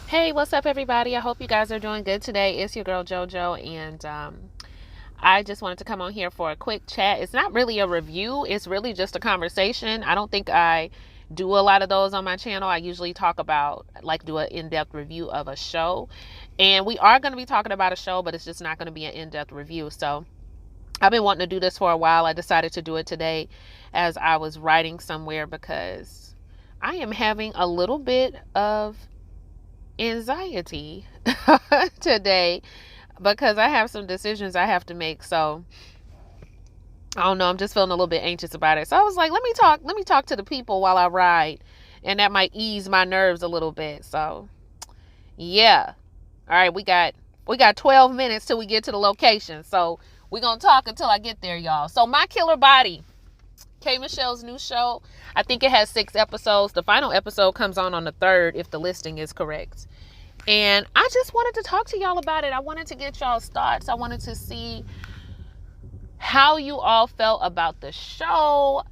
Hey, what's up, everybody? I hope you guys are doing good today. It's your girl JoJo, and I just wanted to come on here for a quick chat. It's not really a review, it's really just a conversation. I don't think I do a lot of those on my channel. I usually talk about, like, do an in-depth review of a show, and we are going to be talking about a show, but it's just not going to be an in-depth review. So I've been wanting to do this for a while. I decided to do it today as I was writing somewhere because I am having a little bit of anxiety today because I have some decisions I have to make. So I don't know, I'm just feeling a little bit anxious about it. So I was like, let me talk to the people while I ride, and that might ease my nerves a little bit. So yeah. All right, we got 12 minutes till we get to the location. So we're going to talk until I get there, y'all. So My Killer Body, K. Michelle's new show. I think it has 6 episodes. The final episode comes on the 3rd, if the listing is correct. And I just wanted to talk to y'all about it. I wanted to get y'all's thoughts. I wanted to see how you all felt about the show.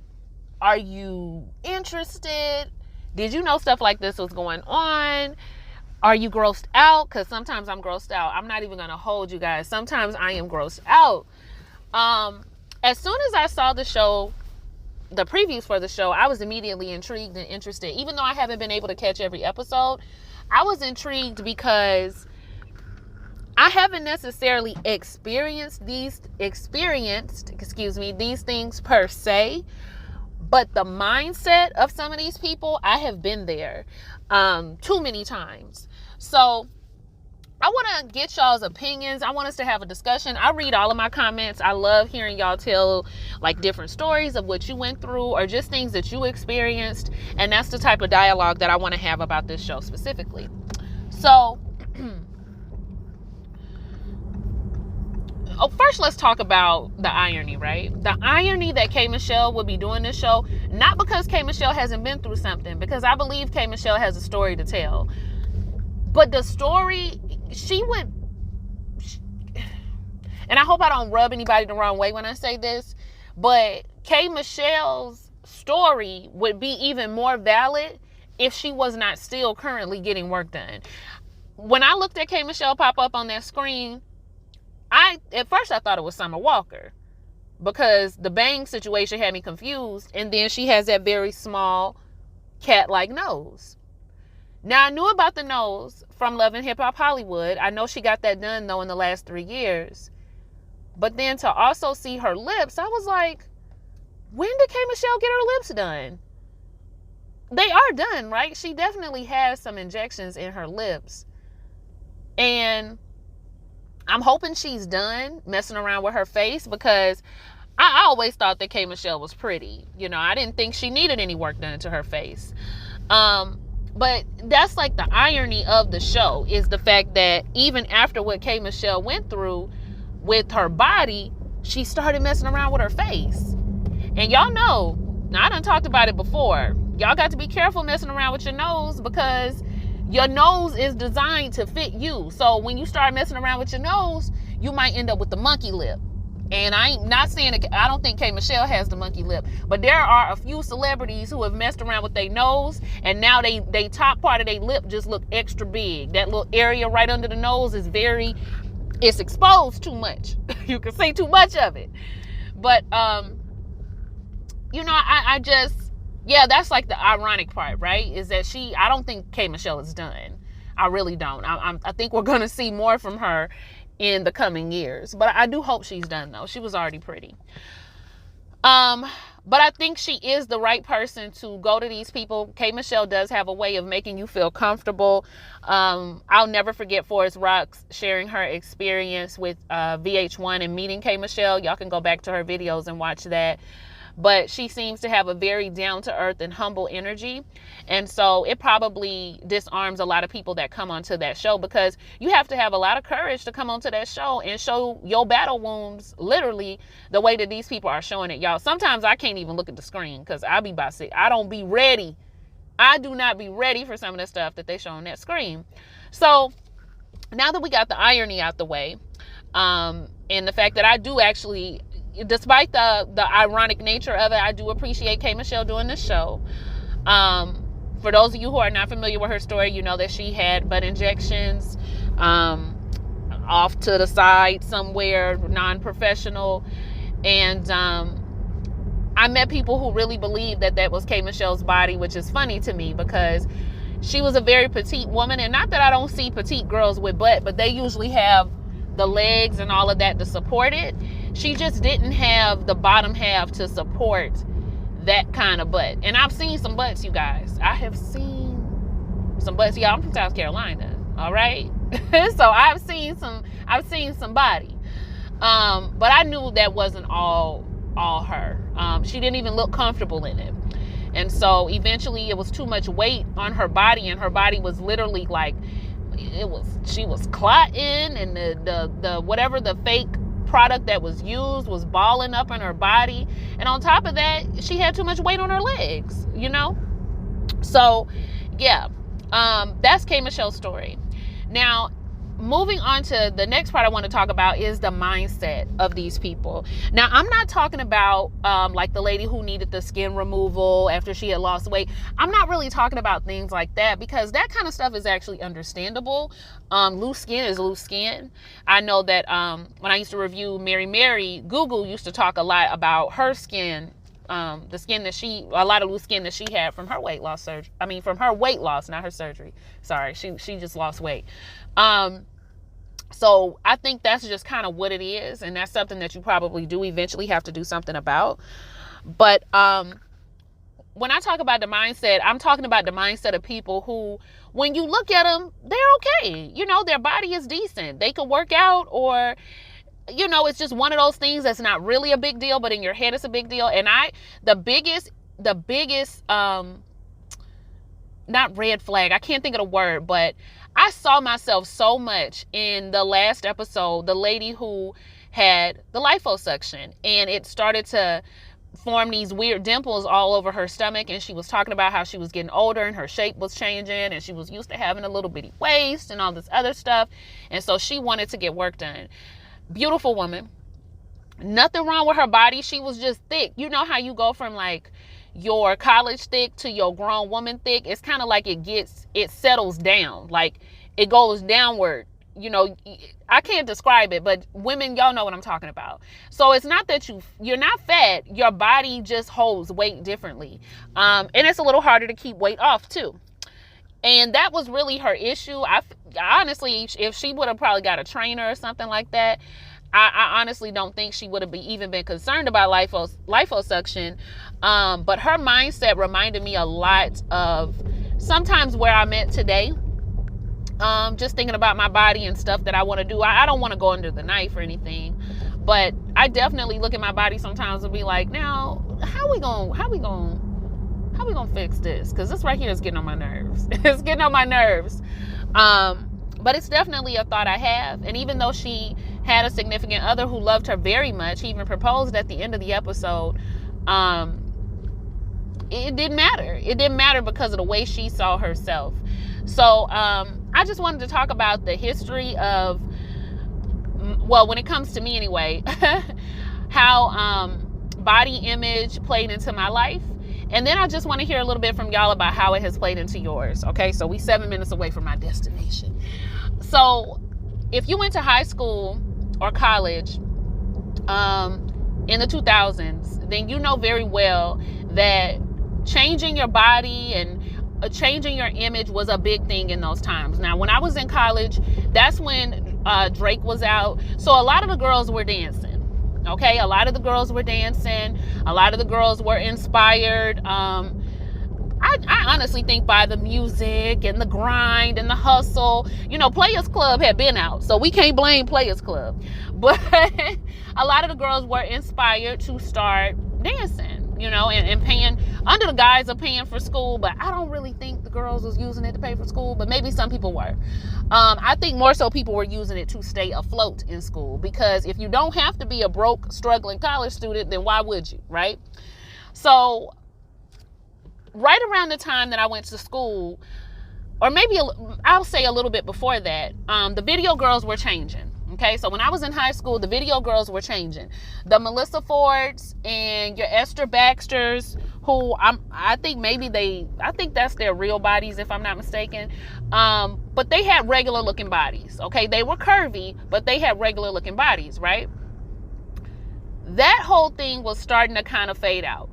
Are you interested? Did you know stuff like this was going on? Are you grossed out? Because sometimes I'm grossed out. I'm not even going to hold you guys. Sometimes I am grossed out. As soon as I saw the show, the previews for the show, I was immediately intrigued and interested. Even though I haven't been able to catch every episode, I was intrigued because I haven't necessarily experienced these things per se, but the mindset of some of these people, I have been there too many times. So I want to get y'all's opinions. I want us to have a discussion. I read all of my comments. I love hearing y'all tell, like, different stories of what you went through or just things that you experienced. And that's the type of dialogue that I want to have about this show specifically. So, first let's talk about the irony, right? The irony that K. Michelle would be doing this show, not because K. Michelle hasn't been through something, because I believe K. Michelle has a story to tell. But the story, and I hope I don't rub anybody the wrong way when I say this, but K. Michelle's story would be even more valid if she was not still currently getting work done. When I looked at K. Michelle pop up on that screen, at first I thought it was Summer Walker, because the bang situation had me confused, and then she has that very small cat-like nose. Now, I knew about the nose from Love and Hip Hop Hollywood. I know she got that done, though, in the last 3 years. But then to also see her lips, I was like, when did K. Michelle get her lips done? They are done, right? She definitely has some injections in her lips. And I'm hoping she's done messing around with her face, because I always thought that K. Michelle was pretty. You know, I didn't think she needed any work done to her face. But that's like the irony of the show, is the fact that even after what K. Michelle went through with her body, she started messing around with her face. And y'all know, now I done talked about it before, y'all got to be careful messing around with your nose, because your nose is designed to fit you. So when you start messing around with your nose, you might end up with the monkey lip. And I ain't not saying that, I don't think K. Michelle has the monkey lip, but there are a few celebrities who have messed around with their nose, and now they top part of their lip just look extra big. That little area right under the nose is it's exposed too much. You can see too much of it. But I just, that's like the ironic part, right? Is that I don't think K. Michelle is done. I really don't. I think we're gonna see more from her in the coming years, but I do hope she's done, though. She was already pretty. But I think she is the right person to go to these people. K. Michelle does have a way of making you feel comfortable. I'll never forget Forest Rocks sharing her experience with VH1 and meeting K. Michelle. Y'all can go back to her videos and watch that. But she seems to have a very down-to-earth and humble energy. And so it probably disarms a lot of people that come onto that show, because you have to have a lot of courage to come onto that show and show your battle wounds, literally, the way that these people are showing it. Y'all, sometimes I can't even look at the screen, because I be about sick. I don't be ready. I do not be ready for some of the stuff that they show on that screen. So now that we got the irony out the way, and the fact that I do actually, despite the ironic nature of it, I do appreciate K. Michelle doing this show. For those of you who are not familiar with her story, you know that she had butt injections off to the side somewhere, non-professional. And I met people who really believed that that was K. Michelle's body, which is funny to me because she was a very petite woman. And not that I don't see petite girls with butt, but they usually have the legs and all of that to support it. She just didn't have the bottom half to support that kind of butt. And I've seen some butts, you guys. I have seen some butts. Yeah, I'm from South Carolina. All right. So I've seen some body. But I knew that wasn't all her. She didn't even look comfortable in it. And so eventually it was too much weight on her body, and her body was literally like, she was clotting, and the whatever the fake product that was used was balling up in her body. And on top of that, she had too much weight on her legs, you know? So yeah, that's K. Michelle's story. Now, moving on to the next part I want to talk about is the mindset of these people. Now, I'm not talking about like the lady who needed the skin removal after she had lost weight. I'm not really talking about things like that, because that kind of stuff is actually understandable. Loose skin is loose skin. I know that when I used to review Mary, Google used to talk a lot about her skin, the skin that a lot of loose skin that she had from her weight loss surgery. I mean, from her weight loss, not her surgery. Sorry, she just lost weight. So I think that's just kind of what it is, and that's something that you probably do eventually have to do something about. But when I talk about the mindset, I'm talking about the mindset of people who, when you look at them, they're okay. You know, their body is decent. They can work out, or, you know, it's just one of those things that's not really a big deal, but in your head it's a big deal. And the biggest not red flag, I can't think of the word, but I saw myself so much in the last episode, the lady who had the liposuction, and it started to form these weird dimples all over her stomach, and she was talking about how she was getting older and her shape was changing, and she was used to having a little bitty waist and all this other stuff, and so she wanted to get work done. Beautiful woman, nothing wrong with her body. She was just thick. You know how you go from like your college thick to your grown woman thick? It's kind of like it settles down, like it goes downward. You know, I can't describe it, but women, y'all know what I'm talking about. So it's not that you're not fat, your body just holds weight differently. And it's a little harder to keep weight off too. And that was really her issue. I honestly, if she would have probably got a trainer or something like that, I honestly don't think she would have even been concerned about liposuction. But her mindset reminded me a lot of sometimes where I'm at today. Just thinking about my body and stuff that I want to do. I don't want to go under the knife or anything, but I definitely look at my body sometimes and be like, now, how we gonna fix this? Because this right here is getting on my nerves. It's getting on my nerves. But it's definitely a thought I have. And even though she had a significant other who loved her very much, he even proposed at the end of the episode, it didn't matter. It didn't matter because of the way she saw herself. So I just wanted to talk about the history of, well, when it comes to me anyway, how body image played into my life. And then I just want to hear a little bit from y'all about how it has played into yours. Okay, so we 7 minutes away from my destination. So if you went to high school or college in the 2000s, then you know very well that changing your body and changing your image was a big thing in those times. Now, when I was in college, that's when Drake was out. So a lot of the girls were dancing. Okay, a lot of the girls were dancing. A lot of the girls were inspired. I honestly think by the music and the grind and the hustle. You know, Players Club had been out, so we can't blame Players Club. But a lot of the girls were inspired to start dancing, you know, and paying under the guise of paying for school. But I don't really think the girls was using it to pay for school, but maybe some people were. I think more so people were using it to stay afloat in school, because if you don't have to be a broke, struggling college student, then why would you, right? So right around the time that I went to school, or maybe I'll say a little bit before that, the video girls were changing. Okay, so when I was in high school, the video girls were changing. The Melissa Fords and your Esther Baxters, who I think that's their real bodies, if I'm not mistaken. But they had regular looking bodies. Okay, they were curvy, but they had regular looking bodies, right? That whole thing was starting to kind of fade out.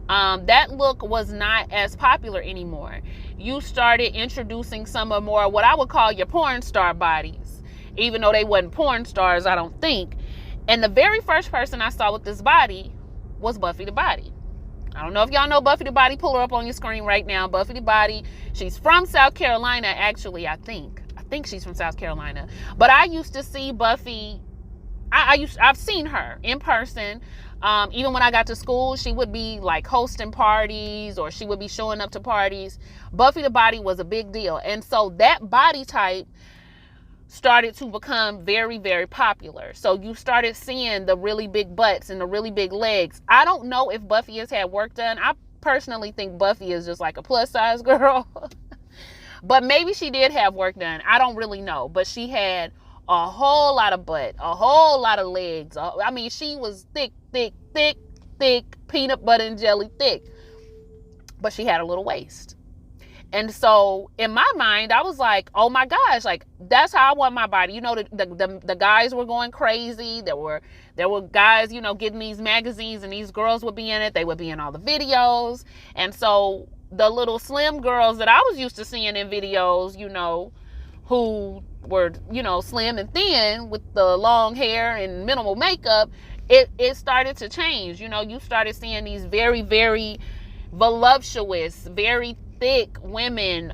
That look was not as popular anymore. You started introducing some of more what I would call your porn star bodies, even though they wasn't porn stars, I don't think. And the very first person I saw with this body was Buffy the Body. I don't know if y'all know Buffy the Body. Pull her up on your screen right now. Buffy the Body. She's from South Carolina, actually, I think. I think she's from South Carolina. But I used to see Buffy. I've seen her in person. Even when I got to school, she would be like hosting parties, or she would be showing up to parties. Buffy the Body was a big deal. And so that body type started to become very, very popular. So you started seeing the really big butts and the really big legs. I don't know if Buffy has had work done. I personally think Buffy is just like a plus size girl. But maybe she did have work done. I don't really know. But she had a whole lot of butt, a whole lot of legs. I mean, she was thick, peanut butter and jelly thick. But she had a little waist. And so in my mind, I was like, oh my gosh, like that's how I want my body. You know, the guys were going crazy. There were guys, you know, getting these magazines, and these girls would be in it. They would be in all the videos. And so the little slim girls that I was used to seeing in videos, you know, who were, you know, slim and thin with the long hair and minimal makeup, it started to change. You know, you started seeing these very, very voluptuous, very thick women,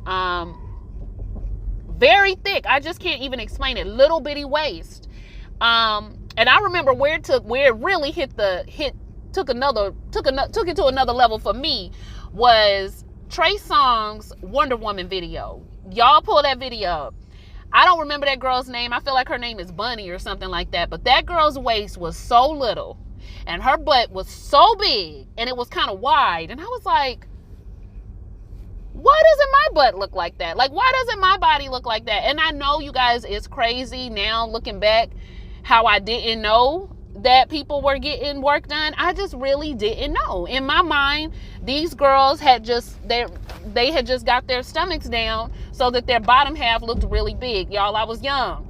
very thick. I just can't even explain it. Little bitty waist. And I remember where it really took it to another level for me was Trey Songz's Wonder Woman video. Y'all pull that video up. I don't remember that girl's name. I feel like her name is Bunny or something like that. But that girl's waist was so little and her butt was so big and it was kind of wide. And I was like, why doesn't my butt look like that? Like, why doesn't my body look like that? And I know, you guys, it's crazy now looking back how I didn't know that people were getting work done. I just really didn't know. In my mind, these girls had just, they had just got their stomachs down so that their bottom half looked really big. Y'all, I was young.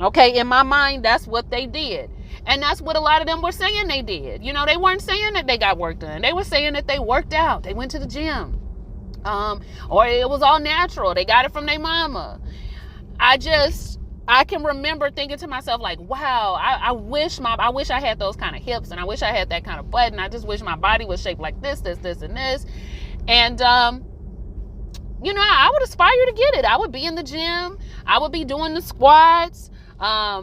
Okay, in my mind, that's what they did. And that's what a lot of them were saying they did. You know, they weren't saying that they got work done. They were saying that they worked out. They went to the gym. Or it was all natural. They got it from their mama. I can remember thinking to myself, like, wow, I wish I had those kind of hips, and I wish I had that kind of butt, and I just wish my body was shaped like this, and this. And, you know, I would aspire to get it. I would be in the gym. I would be doing the squats. At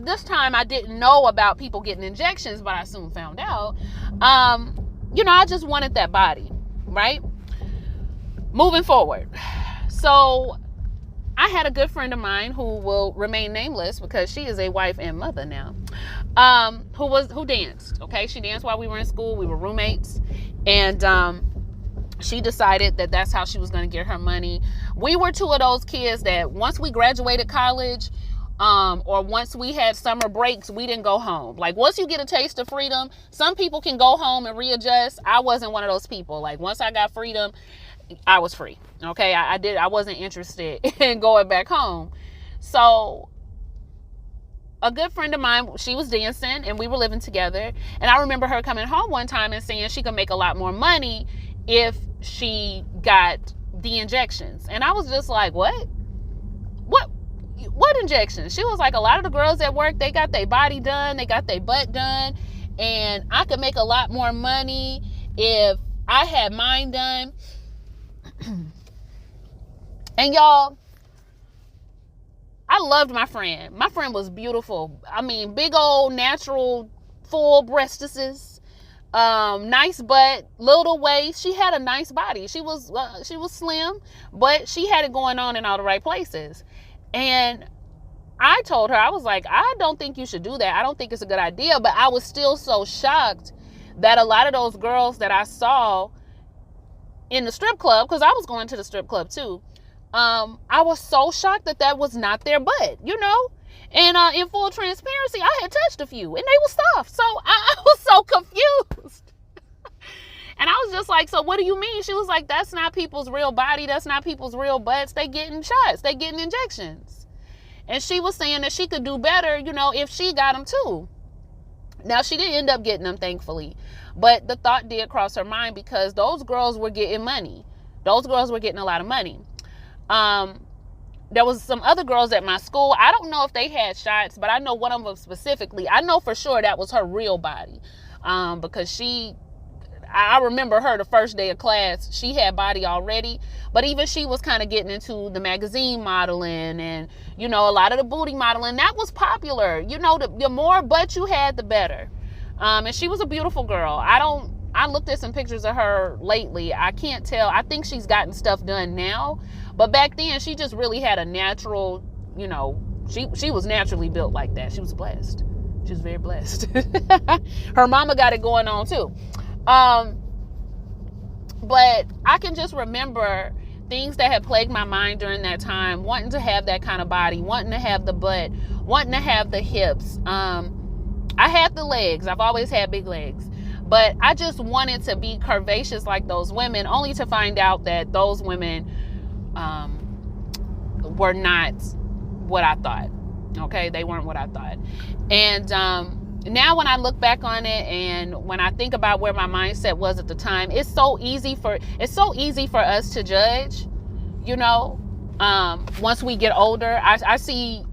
this time, I didn't know about people getting injections, but I soon found out. You know, I just wanted that body, right? Moving forward. So I had a good friend of mine who will remain nameless because she is a wife and mother now, who danced. Okay. She danced while we were in school. We were roommates, and, she decided that that's how she was going to get her money. We were two of those kids that once we graduated college, or once we had summer breaks, we didn't go home. Like, once you get a taste of freedom, some people can go home and readjust. I wasn't one of those people. Like, once I got freedom, I was free. Okay. I wasn't interested in going back home. So a good friend of mine, she was dancing and we were living together. And I remember her coming home one time and saying she could make a lot more money if she got the injections. And I was just like, what injections? She was like, a lot of the girls at work, they got their body done, they got their butt done, and I could make a lot more money if I had mine done. And y'all, I loved my friend. My friend was beautiful. I mean, big old natural full breastises, nice butt, little waist. She had a nice body. She was slim, but she had it going on in all the right places. And I told her, I was like, I don't think you should do that. I don't think it's a good idea. But I was still so shocked that a lot of those girls that I saw in the strip club, because I was going to the strip club too, I was so shocked that was not their butt, you know? And in full transparency, I had touched a few and they were soft. So I was so confused. And I was just like, so what do you mean? She was like, that's not people's real body. That's not people's real butts. They getting shots. They getting injections. And she was saying that she could do better, if she got them too. Now, she didn't end up getting them, thankfully. But the thought did cross her mind because those girls were getting money. Those girls were getting a lot of money. There was some other girls at my school. I don't know if they had shots, but I know one of them specifically. I know for sure that was her real body. Because I remember her the first day of class, she had body already, but even she was kind of getting into the magazine modeling and, a lot of the booty modeling. That was popular. The more butt you had, the better. And she was a beautiful girl. I looked at some pictures of her lately. I can't tell. I think she's gotten stuff done now, but back then she just really had a natural, she was naturally built like that. She was blessed. She was very blessed. Her mama got it going on too. But I can just remember things that had plagued my mind during that time, wanting to have that kind of body, wanting to have the butt, wanting to have the hips. I had the legs. I've always had big legs, but I just wanted to be curvaceous like those women, only to find out that those women, were not what I thought. Okay. They weren't what I thought. And, now when I look back on it and when I think about where my mindset was at the time, it's so easy for us to judge, once we get older. I see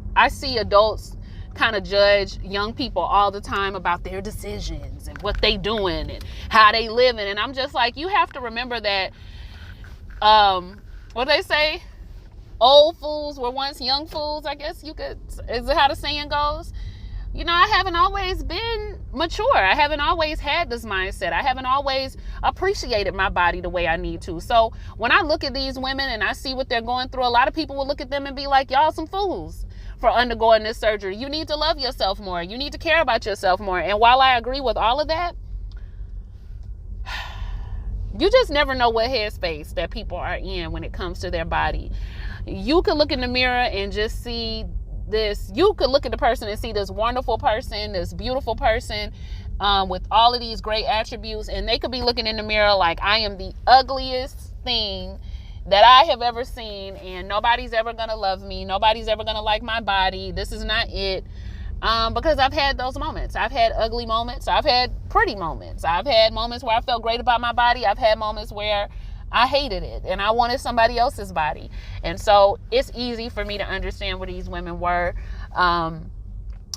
adults kind of judge young people all the time about their decisions and what they doing and how they living. And I'm just like, you have to remember that, what they say, old fools were once young fools, I guess is how the saying goes. I haven't always been mature. I haven't always had this mindset. I haven't always appreciated my body the way I need to. So when I look at these women and I see what they're going through, a lot of people will look at them and be like, y'all some fools for undergoing this surgery. You need to love yourself more. You need to care about yourself more. And while I agree with all of that, you just never know what headspace that people are in when it comes to their body. You could look in the mirror and just see this. You could look at the person and see this wonderful person, this beautiful person, with all of these great attributes, and they could be looking in the mirror like, I am the ugliest thing that I have ever seen, and nobody's ever gonna love me. Nobody's ever gonna like my body. This is not it. Because I've had those moments. I've had ugly moments. I've had pretty moments. I've had moments where I felt great about my body. I've had moments where I hated it and I wanted somebody else's body. And so it's easy for me to understand where these women were.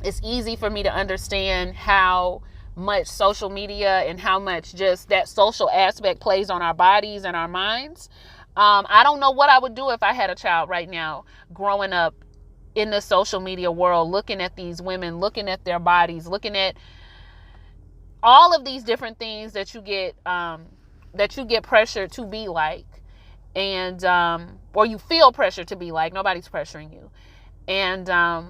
It's easy for me to understand how much social media and how much just that social aspect plays on our bodies and our minds. I don't know what I would do if I had a child right now growing up in the social media world, looking at these women, looking at their bodies, looking at all of these different things that you get pressured to be like, and or you feel pressure to be like. Nobody's pressuring you. And I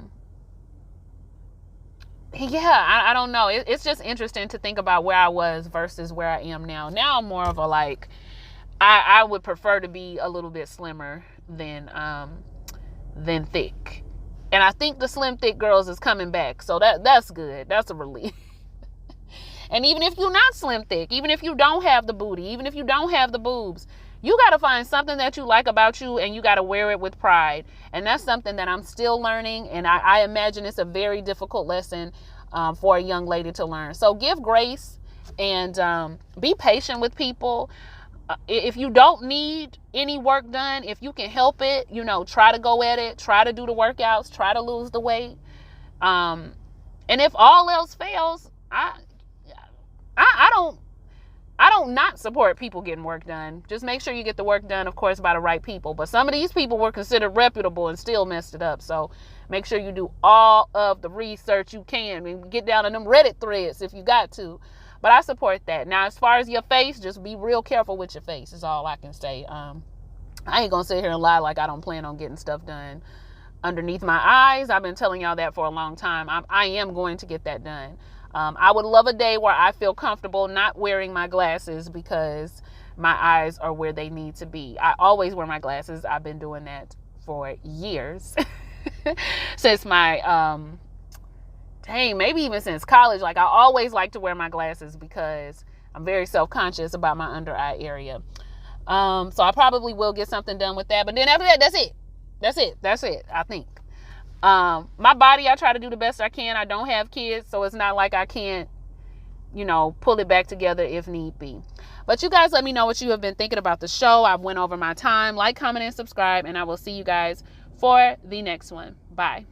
don't know. It's just interesting to think about where I was versus where I am now. Now I'm more of a like, I would prefer to be a little bit slimmer than thick. And I think the slim thick girls is coming back. So that's good. That's a relief. And even if you're not slim thick, even if you don't have the booty, even if you don't have the boobs, you got to find something that you like about you and you got to wear it with pride. And that's something that I'm still learning. And I imagine it's a very difficult lesson for a young lady to learn. So give grace and be patient with people. If you don't need any work done, if you can help it, try to go at it, try to do the workouts, try to lose the weight. And if all else fails, I don't not support people getting work done. Just make sure you get the work done, of course, by the right people. But some of these people were considered reputable and still messed it up. So make sure you do all of the research you can and get down in them Reddit threads if you got to. But I support that. Now, as far as your face, just be real careful with your face is all I can say. I ain't going to sit here and lie like I don't plan on getting stuff done underneath my eyes. I've been telling y'all that for a long time. I am going to get that done. I would love a day where I feel comfortable not wearing my glasses because my eyes are where they need to be. I always wear my glasses. I've been doing that for years. since my maybe even since college. Like, I always like to wear my glasses because I'm very self-conscious about my under eye area. So I probably will get something done with that. But then after that, that's it, I think. My body, I try to do the best I can. I don't have kids, so it's not like I can't, pull it back together if need be. But you guys let me know what you have been thinking about the show. I've went over my time. Like, comment, and subscribe, and I will see you guys for the next one. Bye.